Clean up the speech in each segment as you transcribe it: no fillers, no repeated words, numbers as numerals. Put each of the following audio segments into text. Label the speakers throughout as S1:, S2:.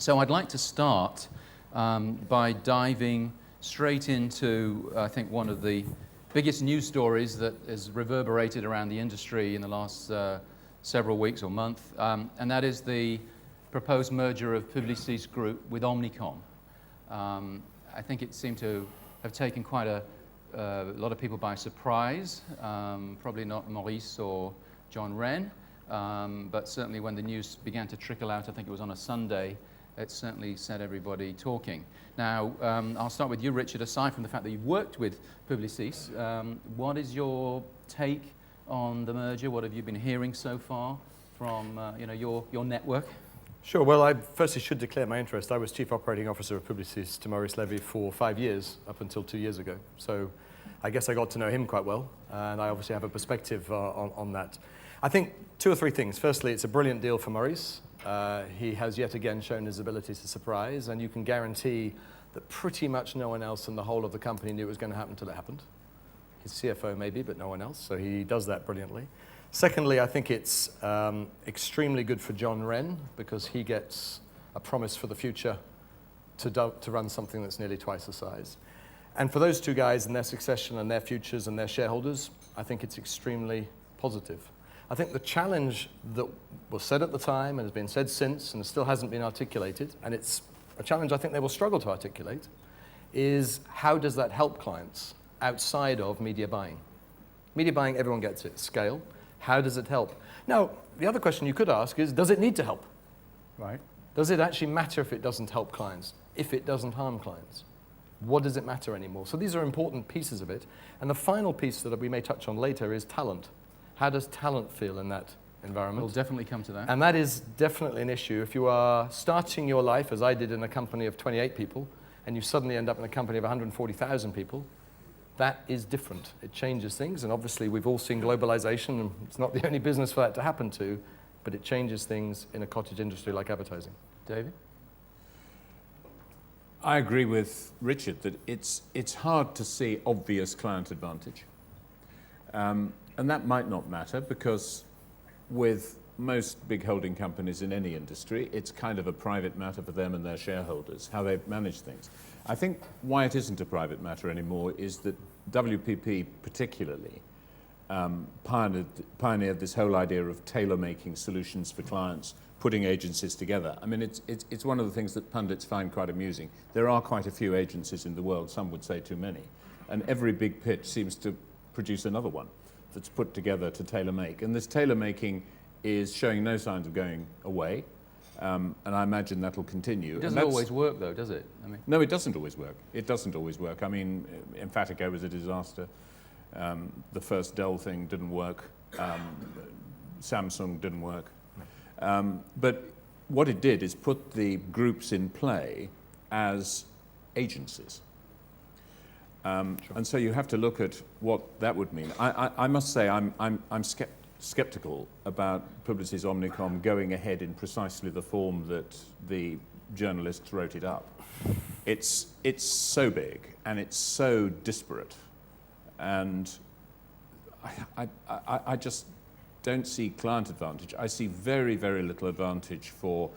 S1: So I'd like to start by diving straight into, I think, one of the biggest news stories that has reverberated around the industry in the last several weeks or month, and that is the proposed merger of Publicis Group with Omnicom. I think it seemed to have taken quite a lot of people by surprise, probably not Maurice or John Wren, but certainly when the news began to trickle out, I think it was on a Sunday, it certainly set everybody talking. Now, I'll start with you, Richard. Aside from the fact that you've worked with Publicis, what is your take on the merger? What have you been hearing so far from your network?
S2: Sure. Well, I firstly should declare my interest. I was Chief Operating Officer of Publicis to Maurice Levy for 5 years, up until 2 years ago. So I guess I got to know him quite well, and I obviously have a perspective on that. I think 2 or 3 things. Firstly, it's a brilliant deal for Maurice. He has yet again shown his ability to surprise, and you can guarantee that pretty much no one else in the whole of the company knew it was going to happen until it happened. His CFO maybe, but no one else, so he does that brilliantly. Secondly, I think it's extremely good for John Wren, because he gets a promise for the future to run something that's nearly twice the size. And for those 2 guys and their succession and their futures and their shareholders, I think it's extremely positive. I think the challenge that was said at the time and has been said since and still hasn't been articulated, and it's a challenge I think they will struggle to articulate, is how does that help clients outside of media buying? Media buying, everyone gets it, scale. How does it help? Now, the other question you could ask is, does it need to help? Right? Does it actually matter if it doesn't help clients, if it doesn't harm clients? What does it matter anymore? So these are important pieces of it. And the final piece that we may touch on later is talent. How does talent feel in that environment?
S1: We'll definitely come to that.
S2: And that is definitely an issue. If you are starting your life, as I did, in a company of 28 people, and you suddenly end up in a company of 140,000 people, that is different. It changes things, and obviously we've all seen globalization, and it's not the only business for that to happen to, but it changes things in a cottage industry like advertising.
S1: David?
S3: I agree with Richard that it's hard to see obvious client advantage. And that might not matter, because with most big holding companies in any industry, it's kind of a private matter for them and their shareholders, how they manage things. I think why it isn't a private matter anymore is that WPP particularly pioneered this whole idea of tailor-making solutions for clients, putting agencies together. I mean, it's one of the things that pundits find quite amusing. There are quite a few agencies in the world, some would say too many, and every big pitch seems to produce another one that's put together to tailor-make. And this tailor-making is showing no signs of going away, and I imagine that'll continue.
S1: It doesn't always work, though, does it?
S3: No, it doesn't always work. It doesn't always work. I mean, Emphatica was a disaster. The first Dell thing didn't work. Samsung didn't work. But what it did is put the groups in play as agencies. Sure. And so you have to look at what that would mean. I must say I'm skeptical about Publicis Omnicom going ahead in precisely the form that the journalists wrote it up. It's so big and it's so disparate, and I just don't see client advantage. I see very, very little advantage for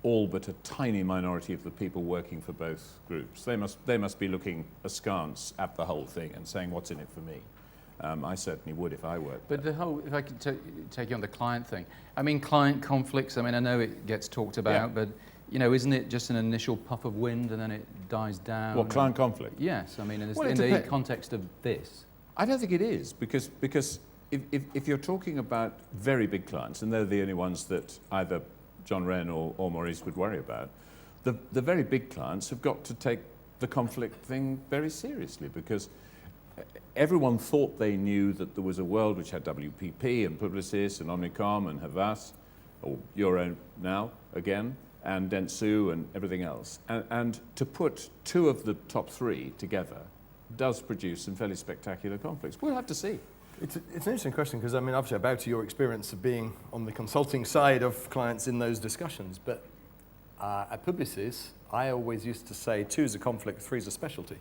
S3: all but a tiny minority of the people working for both groups. They must be looking askance at the whole thing and saying, what's in it for me? I certainly would if I worked there.
S1: But the whole, if I could take you on the client thing, I mean, client conflicts, I mean, I know it gets talked about, but, isn't it just an initial puff of wind and then it dies down?
S3: What, client conflict?
S1: Yes, I mean, in the context of this.
S3: I don't think it is, because if you're talking about very big clients, and they're the only ones that either John Wren or Maurice would worry about, the very big clients have got to take the conflict thing very seriously, because everyone thought they knew that there was a world which had WPP and Publicis and Omnicom and Havas, or your own now again, and Dentsu and everything else. And to put 2 of the top 3 together does produce some fairly spectacular conflicts. We'll have to see.
S2: It's an interesting question, because I mean, obviously, I bow to your experience of being on the consulting side of clients in those discussions. But at Publicis, I always used to say 2 is a conflict, 3 is a specialty.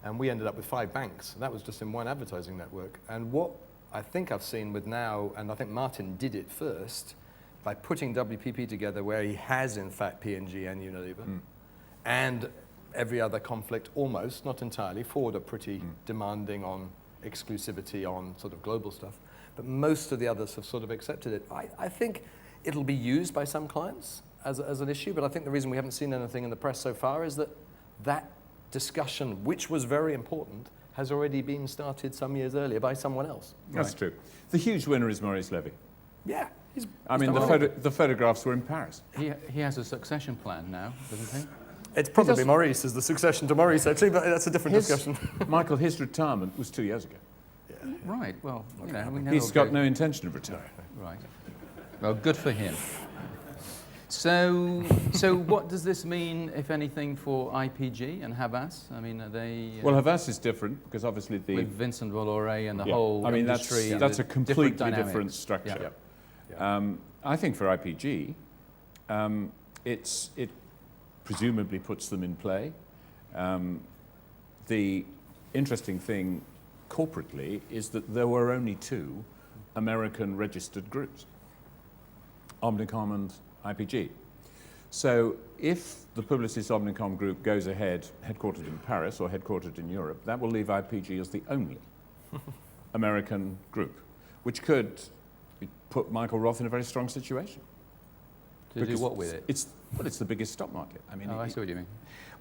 S2: And we ended up with 5 banks. And that was just in one advertising network. And what I think I've seen with now, and I think Martin did it first, by putting WPP together where he has in fact P&G and Unilever, and every other conflict almost, not entirely, Ford are pretty demanding on exclusivity on sort of global stuff, but most of the others have sort of accepted it. I think it'll be used by some clients as an issue, but I think the reason we haven't seen anything in the press so far is that discussion, which was very important, has already been started some years earlier by someone else.
S3: That's true. The huge winner is Maurice Levy.
S2: Yeah.
S3: I mean, the photographs were in Paris.
S1: He has a succession plan now, doesn't he?
S2: It's probably Maurice as the succession to Maurice, actually, but that's a different discussion.
S3: Michael, his retirement was 2 years ago.
S1: Right, well, you know,
S3: He's got no intention of retiring.
S1: Right. Well, good for him. So what does this mean, if anything, for IPG and Havas? I mean, are they...
S3: Well, Havas is different because obviously
S1: with Vincent Bolloré and the whole industry...
S3: That's a completely
S1: different
S3: structure.
S1: Yeah.
S3: I think for IPG, it presumably puts them in play. The interesting thing corporately is that there were only 2 American registered groups, Omnicom and IPG. So if the Publicis Omnicom group goes ahead, headquartered in Paris or headquartered in Europe, that will leave IPG as the only American group, which could put Michael Roth in a very strong situation.
S1: To do what with it?
S3: It's the biggest stock market. I mean,
S1: I see what you mean.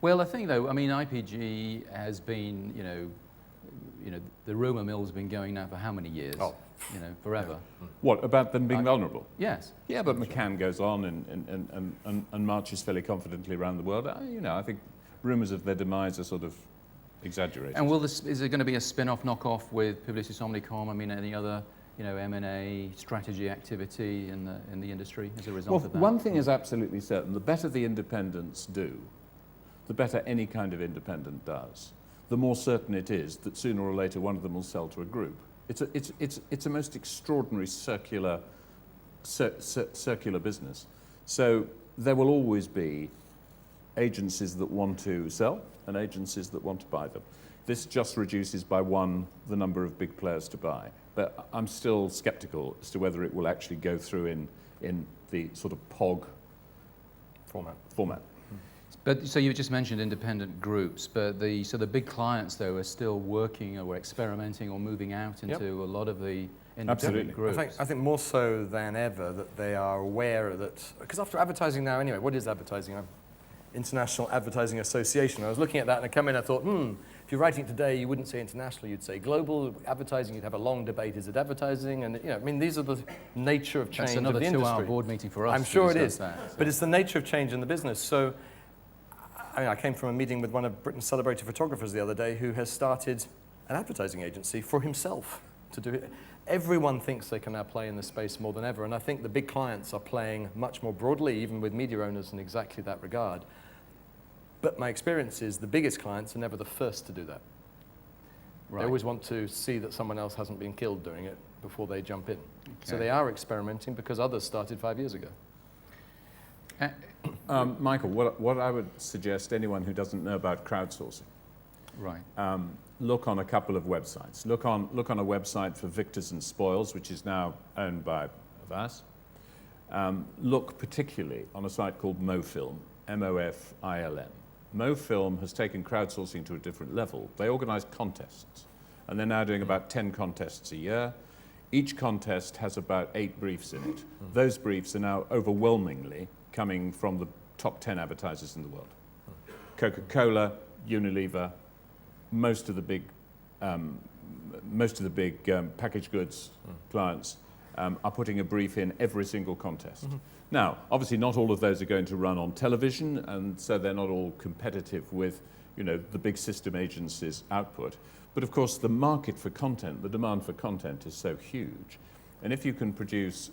S1: Well, I think though, I mean, IPG has been, you know, the rumour mill's been going now for how many years?
S2: Oh.
S1: You know, forever.
S3: What, about them being vulnerable?
S1: Yes.
S3: Yeah, but McCann goes on and marches fairly confidently around the world. I think rumours of their demise are sort of exaggerated.
S1: And is there going to be a spin-off, knock-off with Publicis Omnicom? I mean, any other, M&A strategy activity in the industry as a result of that?
S3: One thing is absolutely certain: the better the independents do, the better any kind of independent does, the more certain it is that sooner or later one of them will sell to a group. It's a most extraordinary circular business. So there will always be agencies that want to sell and agencies that want to buy them. This just reduces by 1 the number of big players to buy. But I'm still sceptical as to whether it will actually go through in the sort of POG format.
S1: But so you just mentioned independent groups, but the big clients though are still working or experimenting or moving out into a lot of the independent groups.
S2: I think more so than ever that they are aware that, because after advertising now anyway, what is advertising? International Advertising Association. I was looking at that and I come in and I thought, if you're writing today, you wouldn't say international, you'd say global. Advertising, you'd have a long debate, is it advertising? And I mean, these are the nature of change of the industry.
S1: That's another 2-hour board meeting for us.
S2: I'm sure it is,
S1: that, so.
S2: But it's the nature of change in the business. So I came from a meeting with one of Britain's celebrated photographers the other day who has started an advertising agency for himself to do it. Everyone thinks they can now play in this space more than ever, and I think the big clients are playing much more broadly, even with media owners in exactly that regard. But my experience is the biggest clients are never the first to do that. Right. They always want to see that someone else hasn't been killed doing it before they jump in. Okay. So they are experimenting because others started 5 years ago.
S3: Michael, what I would suggest anyone who doesn't know about crowdsourcing, look on a couple of websites. Look on a website for Victors and Spoils, which is now owned by Havas. Look particularly on a site called MoFilm, MOFILM. MoFilm has taken crowdsourcing to a different level. They organise contests, and they're now doing about 10 contests a year. Each contest has about 8 briefs in it. Those briefs are now overwhelmingly coming from the top 10 advertisers in the world. Coca-Cola, Unilever, most of the big packaged goods clients are putting a brief in every single contest. Now, obviously not all of those are going to run on television, and so they're not all competitive with, the big system agencies' output. But of course, the market for content, the demand for content is so huge. And if you can produce,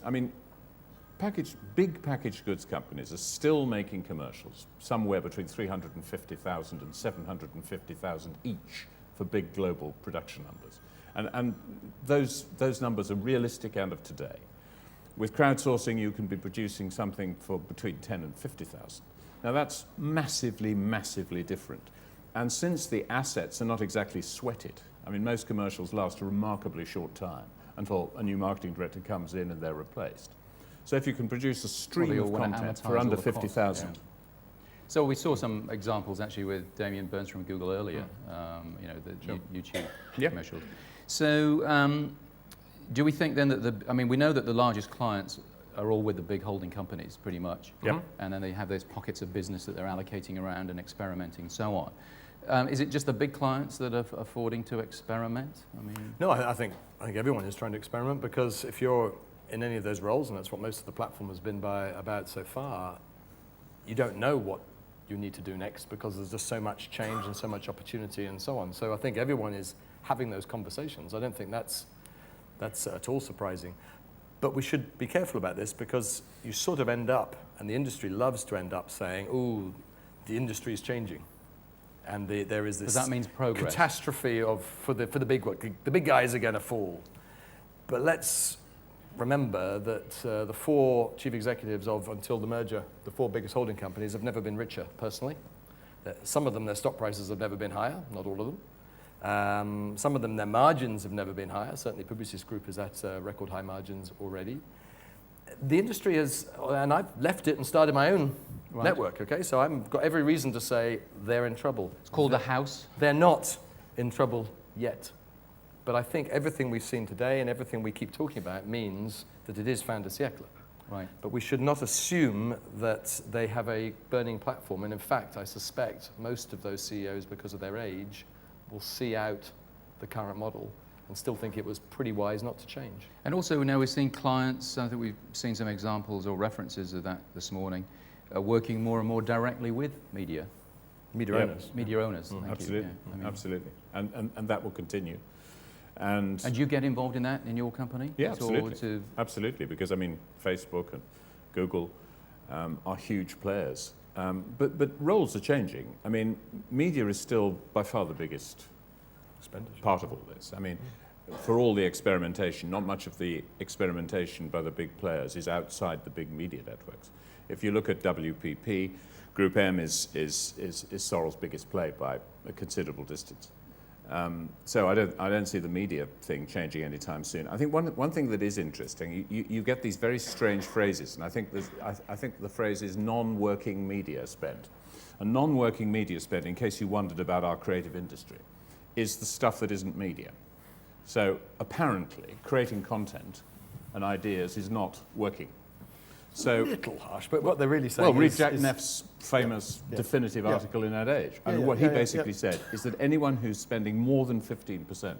S3: big packaged goods companies are still making commercials, somewhere between 350,000 and 750,000 each for big global production numbers. And those numbers are realistic and of today. With crowdsourcing, you can be producing something for between 10 and 50,000. Now that's massively, massively different. And since the assets are not exactly sweated, most commercials last a remarkably short time until a new marketing director comes in and they're replaced. So if you can produce a
S1: Well,
S3: stream
S1: they
S3: of
S1: all wanna
S3: content
S1: amortize
S3: for under
S1: all the costs,
S3: 50,000,
S1: yeah. So we saw some examples actually with Damien Burns from Google earlier, you know, the
S2: Sure.
S1: YouTube
S3: Yeah.
S1: commercials. So do we think then that I mean, we know that the largest clients are all with the big holding companies pretty much.
S3: Yep.
S1: And then they have those pockets of business that they're allocating around and experimenting and so on. Is it just the big clients that are affording to experiment? I mean,
S2: No, I think everyone is trying to experiment, because if you're in any of those roles, and that's what most of the platform has been about so far, you don't know what you need to do next, because there's just so much change and so much opportunity and so on. So I think everyone is having those conversations. I don't think that's at all surprising. But we should be careful about this, because you sort of end up, and the industry loves to end up saying, "Ooh, the industry is changing," and there is this
S1: that means progress.
S2: catastrophe for the big one. The big guys are going to fall. But let's remember that the 4 chief executives until the merger, the 4 biggest holding companies, have never been richer personally. Some of them, their stock prices have never been higher, not all of them. Some of them, their margins have never been higher. Certainly Publicis Group is at record high margins already. The industry has, and I've left it and started my own network, okay? So I've got every reason to say they're in trouble.
S1: it's called the house.
S2: They're not in trouble yet. But I think everything we've seen today and everything we keep talking about means that it is fin de siècle.
S1: Right.
S2: But we should not assume that they have a burning platform. And in fact, I suspect most of those CEOs, because of their age, will see out the current model and still think it was pretty wise not to change.
S1: And also now we're seeing clients, I think we've seen some examples or references of that this morning, working more and more directly with media.
S2: Media
S3: Yeah.
S2: owners.
S1: Media owners, thank
S3: absolutely,
S1: you. Yeah, I mean,
S3: absolutely, and that will continue. And
S1: And do you get involved in that in your company?
S3: yeah,
S1: at all
S3: absolutely, absolutely, because I mean, Facebook and Google are huge players, but roles are changing. I mean, media is still by far the biggest
S2: Expenditure.
S3: part of all this. I mean, for all the experimentation, not much of the experimentation by the big players is outside the big media networks. If you look at WPP, Group M is Sorrell's biggest play by a considerable distance. So I don't see the media thing changing anytime soon. I think one thing that is interesting, you get these very strange phrases, and I think the phrase is non-working media spend. A non-working media spend, in case you wondered about our creative industry, is the stuff that isn't media. So apparently, creating content and ideas is not working. So,
S2: a little harsh, but what they're really saying
S3: well, read
S2: is...
S3: Jack Neff's famous definitive article in Ad Age. I mean, what he basically said is that anyone who's spending more than 15%,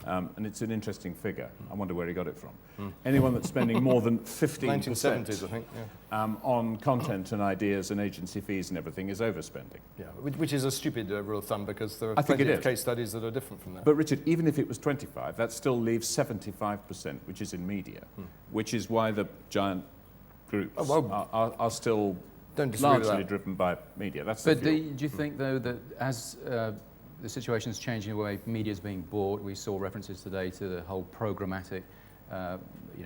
S3: and it's an interesting figure, I wonder where he got it from, anyone that's spending more than 15%
S2: 1970s, I think,
S3: on content and ideas and agency fees and everything is overspending.
S2: yeah, which is a stupid rule of thumb, because there are
S3: I think
S2: plenty
S3: it
S2: of
S3: is.
S2: case studies that are different from that.
S3: But Richard, even if it was 25, that still leaves 75%, which is in media, which is why the giant groups are still
S2: Don't disagree with
S3: largely
S2: that.
S3: driven by media. That's
S1: But
S3: the view.
S1: do you think, though, that as the situation is changing the way media is being bought, we saw references today to the whole programmatic,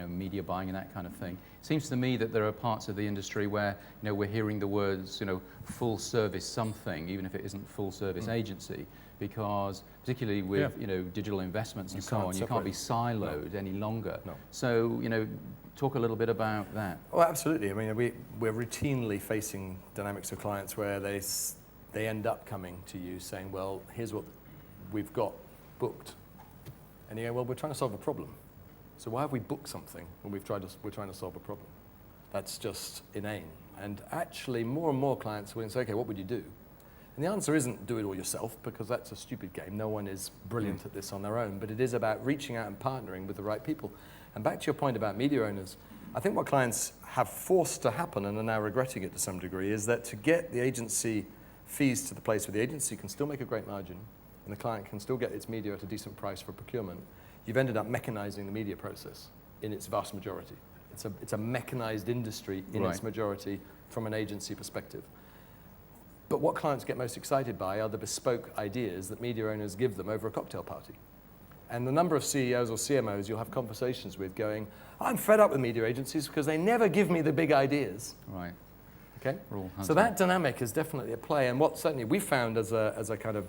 S1: media buying and that kind of thing. It seems to me that there are parts of the industry where, we're hearing the words, full service something, even if it isn't full service agency, because particularly with, digital investments and so on, you can't be siloed any longer.
S2: No.
S1: So, talk a little bit about that.
S2: Oh, absolutely. I mean, we're routinely facing dynamics of clients where they end up coming to you saying, well, here's what we've got booked. And you go, well, we're trying to solve a problem. So why have we booked something when we're trying to solve a problem? That's just inane. And actually, more and more clients will say, okay, what would you do? And the answer isn't do it all yourself, because that's a stupid game. No one is brilliant at this on their own. But it is about reaching out and partnering with the right people. And back to your point about media owners, I think what clients have forced to happen, and are now regretting it to some degree, is that to get the agency fees to the place where the agency can still make a great margin and the client can still get its media at a decent price for procurement, you've ended up mechanizing the media process in its vast majority. It's a mechanized industry in its majority from an agency perspective. But what clients get most excited by are the bespoke ideas that media owners give them over a cocktail party. And the number of CEOs or CMOs you'll have conversations with going, I'm fed up with media agencies because they never give me the big ideas.
S1: Right.
S2: Okay?
S1: So
S2: So that dynamic is definitely at play. And what certainly we found as a kind of,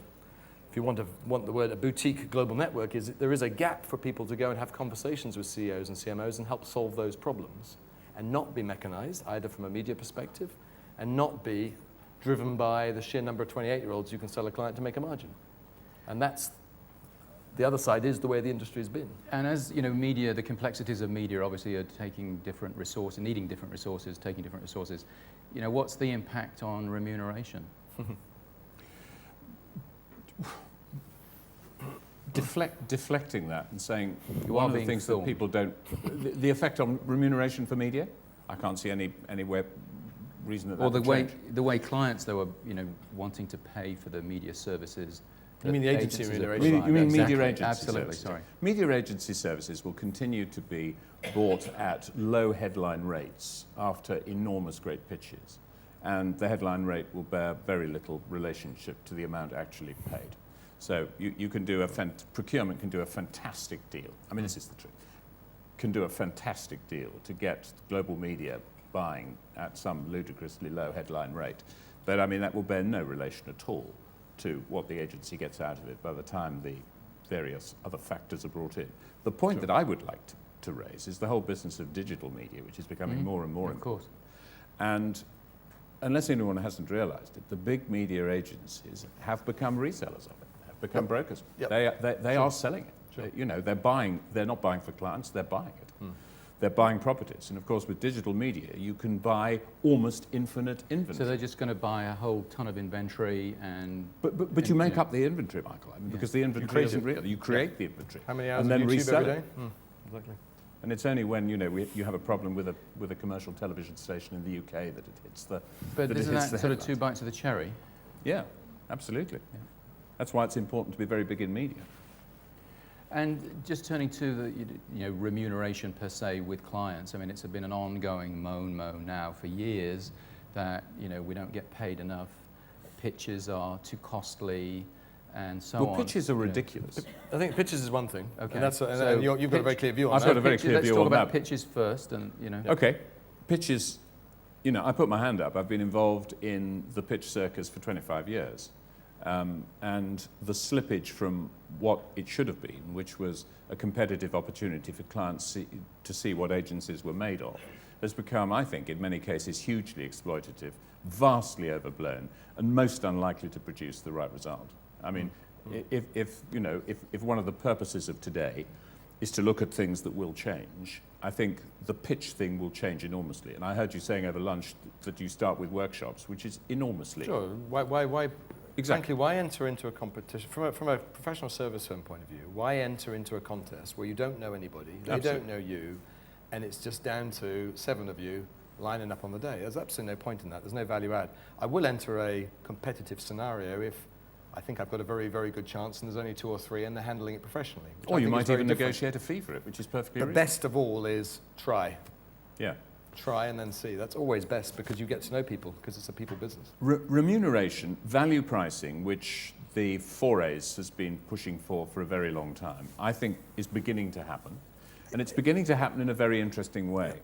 S2: if you want the word, a boutique global network, is that there is a gap for people to go and have conversations with CEOs and CMOs and help solve those problems. and not be mechanized, either from a media perspective, and not be driven by the sheer number of 28-year-olds you can sell a client to make a margin. And that's, the other side is the way the industry's been.
S1: And as you know, media, the complexities of media obviously are taking different resources, needing different resources, taking different resources. You know, what's the impact on remuneration?
S3: Deflecting that and saying
S1: You
S3: one
S1: are
S3: of the
S1: being
S3: things
S1: filmed.
S3: that people don't, the effect on remuneration for media, I can't see any reason that
S1: Or
S3: that
S1: the
S3: would
S1: way
S3: change.
S1: the way clients though are, you know, wanting to pay for the media services.
S2: You mean the agency
S1: agencies are
S2: remuneration?
S1: providing.
S3: You mean
S1: Exactly.
S3: media agency
S1: Absolutely,
S3: services.
S1: sorry.
S3: Media agency services will continue to be bought at low headline rates after enormous great pitches, and the headline rate will bear very little relationship to the amount actually paid. So you can do procurement can do a fantastic deal. I mean, this is the truth. Can do a fantastic deal to get global media buying at some ludicrously low headline rate. But I mean, that will bear no relation at all to what the agency gets out of it by the time the various other factors are brought in. The point that I would like to raise is the whole business of digital media, which is becoming more and more important. And unless anyone hasn't realized it, the big media agencies have become resellers of it, have become brokers. They are selling it. You know, they're not buying for clients, they're buying it. They're buying properties. And of course, with digital media, you can buy almost infinite inventory.
S1: So they're just going to buy a whole ton of inventory and...
S3: But you make up the inventory, Michael, I mean, because the inventory isn't real. You create the inventory.
S2: How many hours
S3: and then
S2: of YouTube
S3: resell
S2: every
S3: it.
S2: day? Exactly.
S3: And it's only when, you know, you have a problem with a commercial television station in the UK that it hits the
S1: But isn't that sort of
S3: headlines.
S1: two bites of the cherry?
S3: Yeah, absolutely.
S1: Yeah.
S3: That's why it's important to be very big in media.
S1: And just turning to the remuneration per se with clients, I mean, it's been an ongoing moan now for years that we don't get paid enough, pitches are too costly, and so on.
S3: Well, pitches are ridiculous.
S2: I think pitches is one thing.
S1: Okay.
S2: And, and you've got a very clear view on
S3: I've
S2: that.
S3: got a very clear
S1: Let's
S3: view
S1: talk
S3: on
S1: about
S3: that.
S1: pitches first, and
S3: Okay, pitches. I put my hand up. I've been involved in the pitch circus for 25 years. And the slippage from what it should have been, which was a competitive opportunity for clients to see what agencies were made of, has become, I think, in many cases, hugely exploitative, vastly overblown, and most unlikely to produce the right result. I mean, if one of the purposes of today is to look at things that will change, I think the pitch thing will change enormously. And I heard you saying over lunch that you start with workshops, which is enormously...
S2: Sure. Why
S3: Exactly.
S2: Frankly, why enter into a competition, from a professional service firm point of view, why enter into a contest where you don't know anybody, they don't know you, and it's just down to 7 of you lining up on the day? There's absolutely no point in that. There's no value add. I will enter a competitive scenario if I think I've got a very, very good chance and there's only 2 or 3 and they're handling it professionally.
S3: Or you might even negotiate a fee for it, which is perfectly
S2: The
S3: reasonable.
S2: best of all is try.
S3: Yeah.
S2: Try and then see. That's always best because you get to know people because it's a people business.
S3: Remuneration, value pricing, which the 4As has been pushing for a very long time, I think is beginning to happen. And it's beginning to happen in a very interesting way.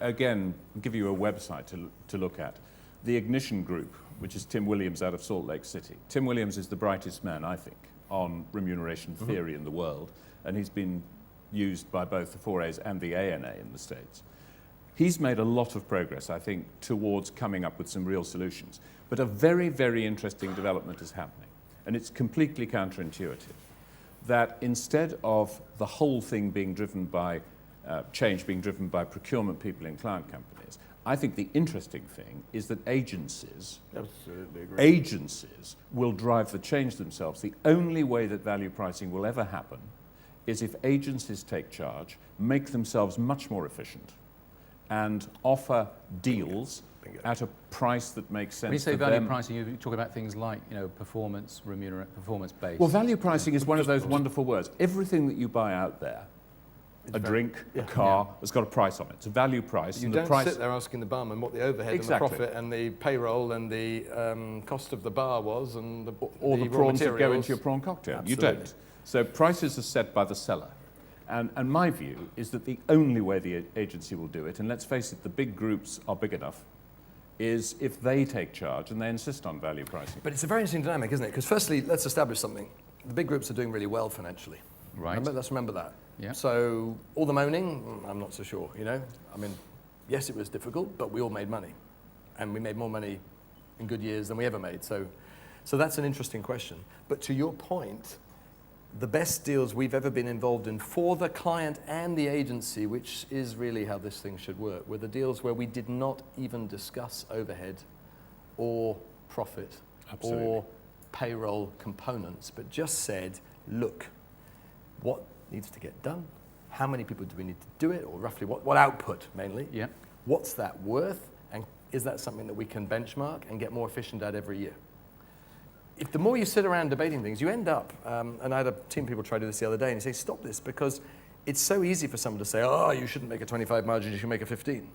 S3: Again, I'll give you a website to look at. The Ignition Group, which is Tim Williams out of Salt Lake City. Tim Williams is the brightest man, I think, on remuneration theory in the world. And he's been used by both the 4As and the ANA in the States. He's made a lot of progress, I think, towards coming up with some real solutions. But a very, very interesting development is happening, and it's completely counterintuitive, that instead of the whole thing being driven by change being driven by procurement people in client companies, I think the interesting thing is that agencies will drive the change themselves. The only way that value pricing will ever happen is if agencies take charge, make themselves much more efficient, and offer deals at a price that makes sense.
S1: When you say
S3: for
S1: value
S3: them. pricing,
S1: pricing, you talk about things like performance based.
S3: Well, value pricing is one of those wonderful words. Everything that you buy out there, a drink, a car, has got a price on it. It's a value price.
S2: You
S3: and
S2: don't
S3: the price
S2: sit there asking the barman what the overhead and the profit and the payroll and the cost of the bar was and the raw
S3: prawns that go
S2: materials.
S3: into your prawn cocktail.
S2: Absolutely.
S3: You don't. So prices are set by the seller. And my view is that the only way the agency will do it, and let's face it, the big groups are big enough, is if they take charge and they insist on value pricing.
S2: But it's a very interesting dynamic, isn't it? Because firstly, let's establish something. The big groups are doing really well financially.
S1: Right.
S2: Let's remember that.
S1: Yeah.
S2: So all the moaning, I'm not so sure, you know. I mean, yes, it was difficult, but we all made money. And we made more money in good years than we ever made. So that's an interesting question. But to your point, the best deals we've ever been involved in for the client and the agency, which is really how this thing should work, were the deals where we did not even discuss overhead or profit or payroll components, but just said, look, what needs to get done? How many people do we need to do it? Or roughly what output mainly?
S1: Yeah.
S2: What's that worth? And is that something that we can benchmark and get more efficient at every year? If the more you sit around debating things, you end up, and I had a team of people try to do this the other day, and you say, stop this, because it's so easy for someone to say, oh, you shouldn't make a 25 margin, you should make a 15.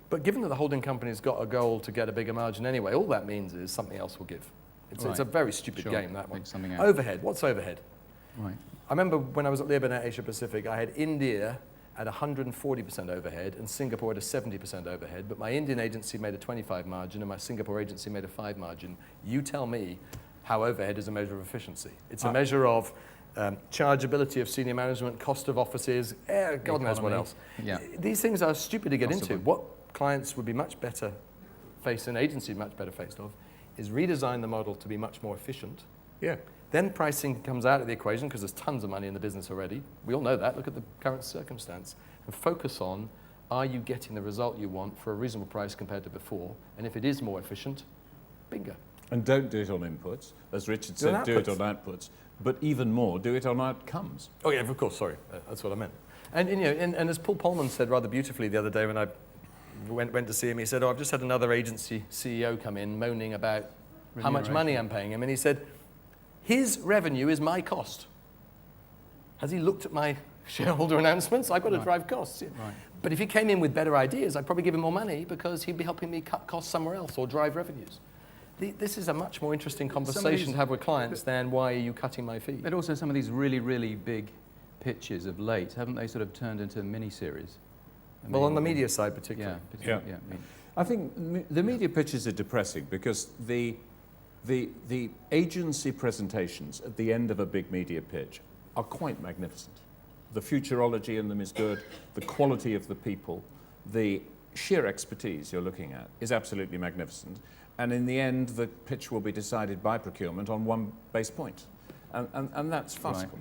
S2: But given that the holding company's got a goal to get a bigger margin anyway, all that means is something else will give. It's a very stupid game, that one. Overhead, what's overhead?
S1: Right.
S2: I remember when I was at Lebanon Asia Pacific, I had India at 140% overhead and Singapore at a 70% overhead, but my Indian agency made a 25 margin and my Singapore agency made a 5 margin. You tell me how overhead is a measure of efficiency. It's a measure of chargeability of senior management, cost of offices, God knows what else.
S1: Yeah.
S2: These things are stupid to get into. What clients would be much better faced, an agency much better faced of, is redesign the model to be much more efficient.
S3: Yeah.
S2: Then pricing comes out of the equation because there's tons of money in the business already. We all know that. Look at the current circumstance. And focus on, are you getting the result you want for a reasonable price compared to before? And if it is more efficient, bingo.
S3: And don't do it on inputs. As Richard said, do it on outputs. But even more, do it on outcomes.
S2: Oh yeah, of course, sorry. That's what I meant. And, you know, and as Paul Polman said rather beautifully the other day when I went to see him, he said, I've just had another agency CEO come in moaning about how much money I'm paying him. And he said, his revenue is my cost. Has he looked at my shareholder announcements? I've got to drive costs.
S1: Right.
S2: But if he came in with better ideas, I'd probably give him more money because he'd be helping me cut costs somewhere else or drive revenues. This is a much more interesting conversation to have with clients than why are you cutting my fee?
S1: But also some of these really, really big pitches of late, haven't they sort of turned into mini-series?
S2: Well, on the media side particularly.
S1: Yeah.
S3: I think the media pitches are depressing because the agency presentations at the end of a big media pitch are quite magnificent. The futurology in them is good, the quality of the people, the sheer expertise you're looking at is absolutely magnificent. And in the end, the pitch will be decided by procurement on one base point. And that's farcical.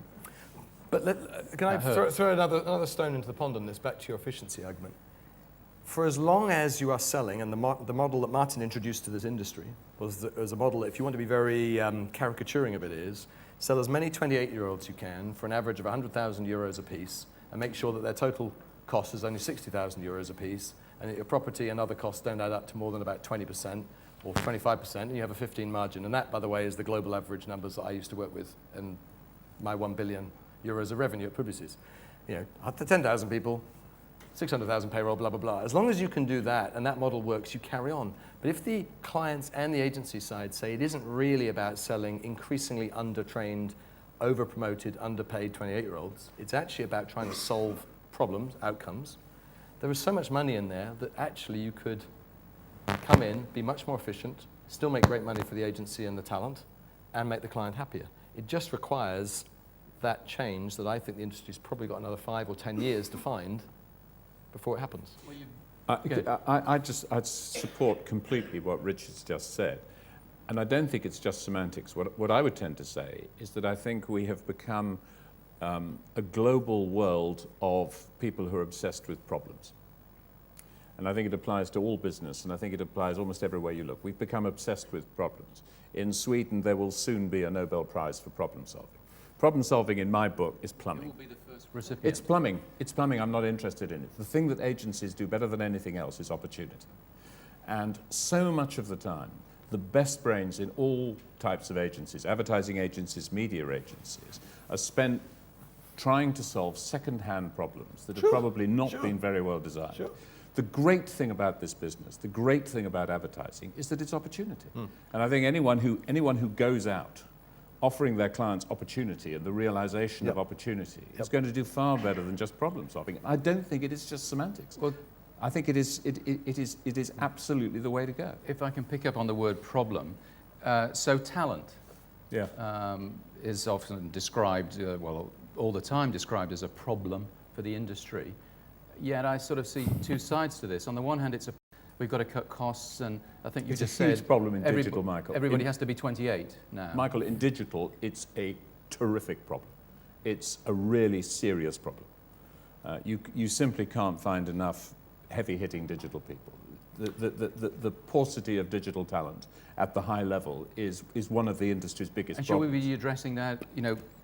S2: Right. But can I throw another stone into the pond on this, back to your efficiency argument? For as long as you are selling, and the model that Martin introduced to this industry was a model that, if you want to be very caricaturing of it, is sell as many 28-year-olds you can for an average of 100,000 euros a piece, and make sure that their total cost is only 60,000 euros a piece, and that your property and other costs don't add up to more than about 20% or 25%, and you have a 15 margin. And that, by the way, is the global average numbers that I used to work with in my 1 billion euros of revenue at Publicis. You know, up to 10,000 people, 600,000 payroll, blah, blah, blah. As long as you can do that and that model works, you carry on. But if the clients and the agency side say it isn't really about selling increasingly undertrained, over-promoted, underpaid 28-year-olds, it's actually about trying to solve problems, outcomes, there is so much money in there that actually you could come in, be much more efficient, still make great money for the agency and the talent, and make the client happier. It just requires that change that I think the industry's probably got another 5 or 10 years to find before it happens.
S3: I'd support completely what Richard's just said. And I don't think it's just semantics. What I would tend to say is that I think we have become a global world of people who are obsessed with problems. And I think it applies to all business, and I think it applies almost everywhere you look. We've become obsessed with problems. In Sweden, there will soon be a Nobel Prize for problem solving. Problem solving, in my book, is plumbing.
S1: Who will be the first recipient?
S3: It's plumbing. It's plumbing. I'm not interested in it. The thing that agencies do better than anything else is opportunity. And so much of the time, the best brains in all types of agencies, advertising agencies, media agencies, are spent trying to solve second-hand problems that have probably not been very well designed. Sure. The great thing about this business, the great thing about advertising, is that it's opportunity. And I think anyone who goes out offering their clients opportunity and the realization of opportunity is going to do far better than just problem solving. I don't think it is just semantics. Well, I think it is absolutely the way to go.
S1: If I can pick up on the word problem, so talent is often described, all the time described as a problem for the industry. Yet I sort of see two sides to this. On the one hand, we've got to cut costs, and I think you
S3: It's
S1: just
S3: a huge
S1: said
S3: problem in digital, Michael.
S1: Everybody has to be 28 now.
S3: Michael, in digital, it's a terrific problem. It's a really serious problem. You simply can't find enough heavy-hitting digital people. The paucity of digital talent at the high level is one of the industry's biggest
S1: and should we
S3: problems.
S1: be addressing that,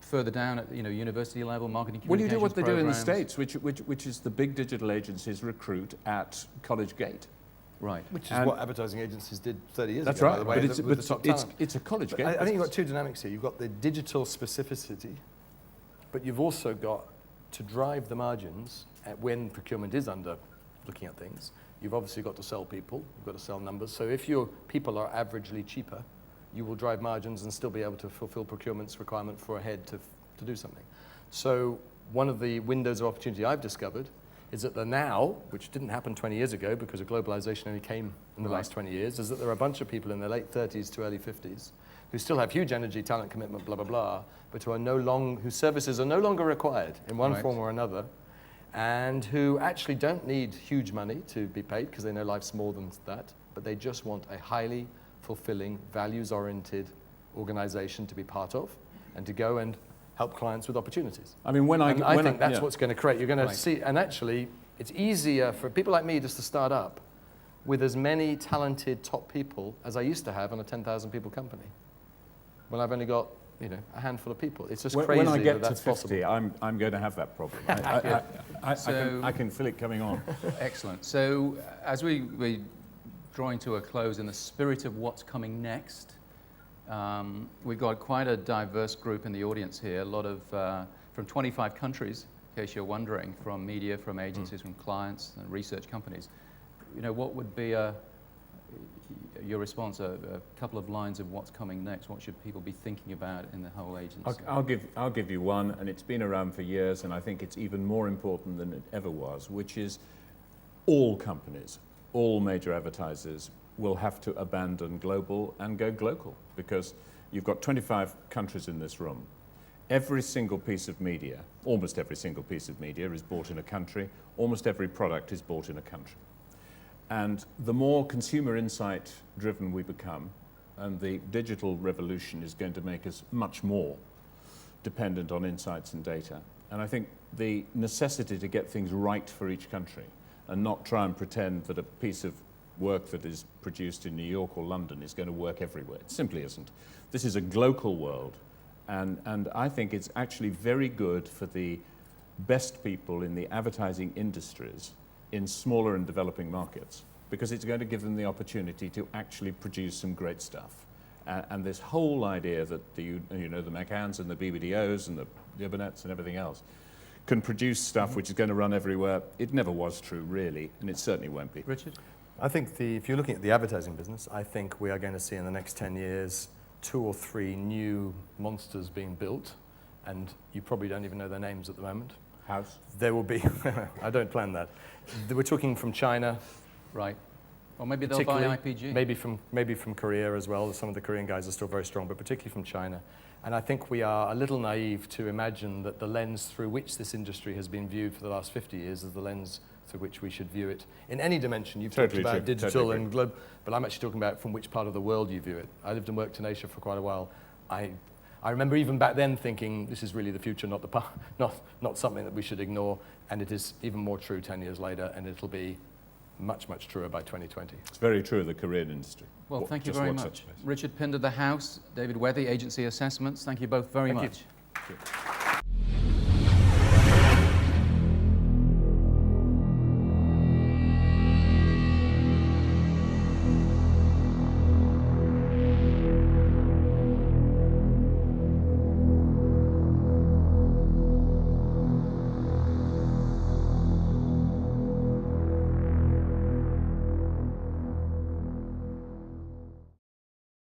S1: further down at university level, marketing
S3: Well, you
S1: communications
S3: do what they do in the
S1: programs?
S3: States, which is the big digital agencies recruit at College Gate.
S1: Right.
S2: Which is what advertising agencies did 30 years
S3: That's
S2: ago,
S3: right,
S2: by the way,
S3: but
S2: with the top talent.
S3: it's a College Gate.
S2: I think you've
S3: business.
S2: got two dynamics here. You've got the digital specificity, but you've also got to drive the margins when procurement is under looking at things. You've obviously got to sell people, you've got to sell numbers. So if your people are averagely cheaper, you will drive margins and still be able to fulfill procurement's requirement for a head to do something. So one of the windows of opportunity I've discovered is that the now, which didn't happen 20 years ago because of globalization only came in the last 20 years, is that there are a bunch of people in their late 30s to early 50s who still have huge energy, talent, commitment, blah, blah, blah, but whose services are no longer required in one form or another, and who actually don't need huge money to be paid because they know life's more than that, but they just want a highly fulfilling, values-oriented organization to be part of and to go and help clients with opportunities.
S3: I mean,
S2: I think that's what's going to create. You're going to see, and actually, it's easier for people like me just to start up with as many talented top people as I used to have on a 10,000 people company. When I've only got a handful of people. It's just crazy
S3: when I get
S2: that that's
S3: to 50,
S2: possible.
S3: I'm going to have that problem. I can feel it coming on.
S1: Excellent. So as we're drawing to a close in the spirit of what's coming next, we've got quite a diverse group in the audience here, a lot of from 25 countries, in case you're wondering, from media, from agencies, from clients and research companies. What would be your response, a couple of lines of what's coming next? What should people be thinking about in the whole agency?
S3: I'll give you one, and it's been around for years, and I think it's even more important than it ever was, which is all companies, all major advertisers will have to abandon global and go global, because you've got 25 countries in this room. Every single piece of media, almost every single piece of media is bought in a country. Almost every product is bought in a country. And the more consumer insight driven we become, and the digital revolution is going to make us much more dependent on insights and data. And I think the necessity to get things right for each country and not try and pretend that a piece of work that is produced in New York or London is going to work everywhere. It simply isn't. This is a global world, and I think it's actually very good for the best people in the advertising industries in smaller and developing markets, because it's going to give them the opportunity to actually produce some great stuff. And this whole idea that the McCanns and the BBDOs and the Gibonets and everything else can produce stuff which is going to run everywhere, it never was true, really, and it certainly won't be.
S1: Richard?
S2: I think if you're looking at the advertising business, I think we are going to see in the next 10 years 2 or 3 new monsters being built, and you probably don't even know their names at the moment.
S3: House?
S2: There will be, I don't plan that. We're talking from China.
S1: Right. Or maybe they'll buy IPG.
S2: Maybe from Korea as well. Some of the Korean guys are still very strong, but particularly from China. And I think we are a little naive to imagine that the lens through which this industry has been viewed for the last 50 years is the lens through which we should view it. In any dimension, you've talked about digital and global, but I'm actually talking about from which part of the world you view it. I lived and worked in Asia for quite a while. I remember even back then thinking this is really the future, not something that we should ignore. And it is even more true 10 years later, and it'll be much, much truer by 2020.
S3: It's very true of the Korean industry.
S1: Well, thank you very much. Richard Pinder, The House, David Wethey, Agency Assessments. Thank you both very much.
S2: Thank you.